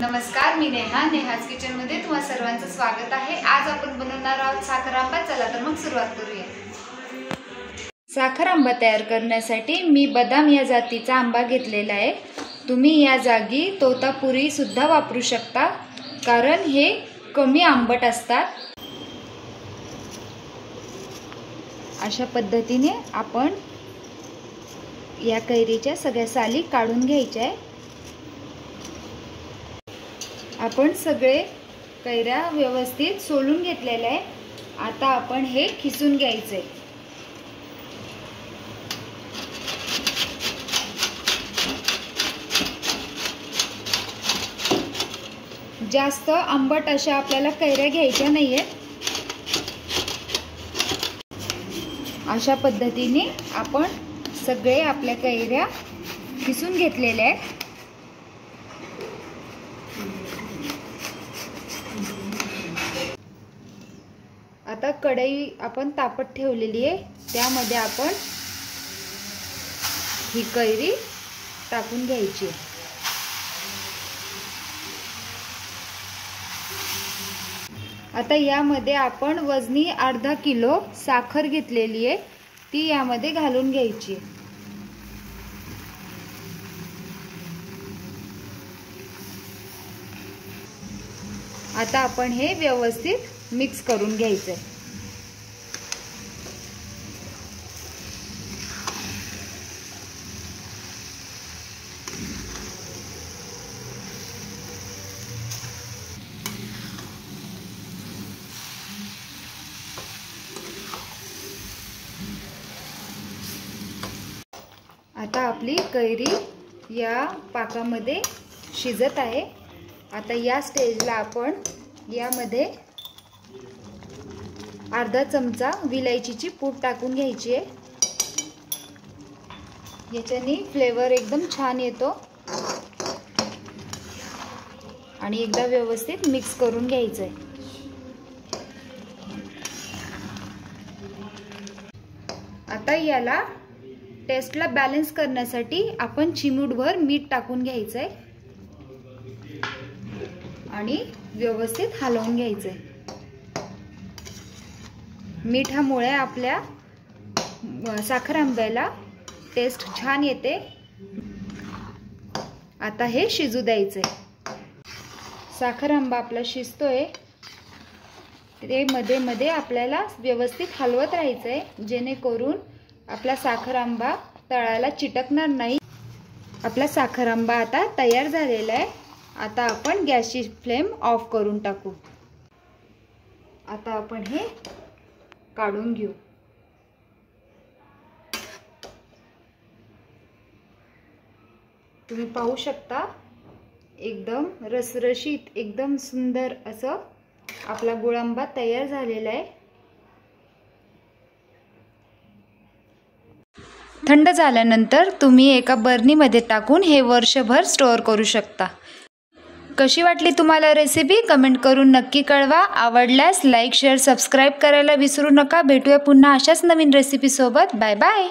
नमस्कार, मी नेहाज किचनमध्ये तुम्हा सर्वांचं स्वागत आहे। आज आपण बनवणार आहोत साखर आंबा। चला तर मग सुरुवात करूया। साखर आंबा तयार करण्यासाठी मी बदाम या जातीचा आंबा घेतलेला आहे। तुम्ही या जागी तोतापुरी सुद्धा वापरू शकता, कारण हे कमी आंबट असतात। अशा पद्धतीने आपण या कैरीच्या सगळ्या साली काढून घ्यायच्या आहे। आपण सगळे कैऱ्या व्यवस्थित सोलून घेतलेले आहे। आता आपण हे खिसून घ्यायचे। जास्त आंबट अशा आपल्याला कैऱ्या घ्यायच्या नाहीयेत। अशा पद्धतीने आपण सगळे आपल्या कैऱ्या खिसून घेतलेल्या आहेत। आता कढई आपण तापत ठेवलेली आहे, त्यामध्ये आपण ही कैरी टाकून घ्यायची। आता यामध्ये आपण वजनी अर्धा किलो साखर घेतलेली आहे, ती यामध्ये घालून घ्यायची। आता आपण हे व्यवस्थित मिक्स करून घ्यायचं। आता आपली कैरी या पाकामध्ये शिजत आहे। आता या स्टेजला आपण यामध्ये अर्धा चमचा विलायचीची पूड टाकून घ्यायची आहे। याच्याने फ्लेवर एकदम छान येतो आणि एकदा व्यवस्थित मिक्स करून घ्यायचं आहे। आता याला टेस्टला बॅलन्स करण्यासाठी आपण चिमूटभर मीठ टाकून घ्यायचं आहे आणि व्यवस्थित हलवून घ्यायचं आहे। मिठामुळे आपल्या साखर आंब्याला टेस्ट छान येते। आता हे शिजू द्यायचे। साखर आंबा आपला शिजतोय, ते मध्ये मध्ये आपल्याला व्यवस्थित हलवत राहायचंय, जेणेकरून आपला साखर आंबा तळाला चिटकणार नाही। आपला साखर आंबा आता तयार झालेला आहे। आता आपण गॅसची फ्लेम ऑफ करून टाकू। आता आपण हे काढून घेऊ। तुम्ही पाहू शकता, एकदम रसरशीत, एकदम सुंदर असं आपला गुळ आंबा तयार झालेला आहे। थंड झाल्यानंतर तुम्ही एका बर्नीमध्ये टाकून हे वर्षभर स्टोअर करू शकता। कशी वाटली तुम्हाला रेसिपी कमेंट करून नक्की कळवा। आवडल्यास लाईक, शेअर, सबस्क्राईब करायला विसरू नका। भेटूया पुन्हा अशाच नवीन रेसिपी सोबत। Bye bye.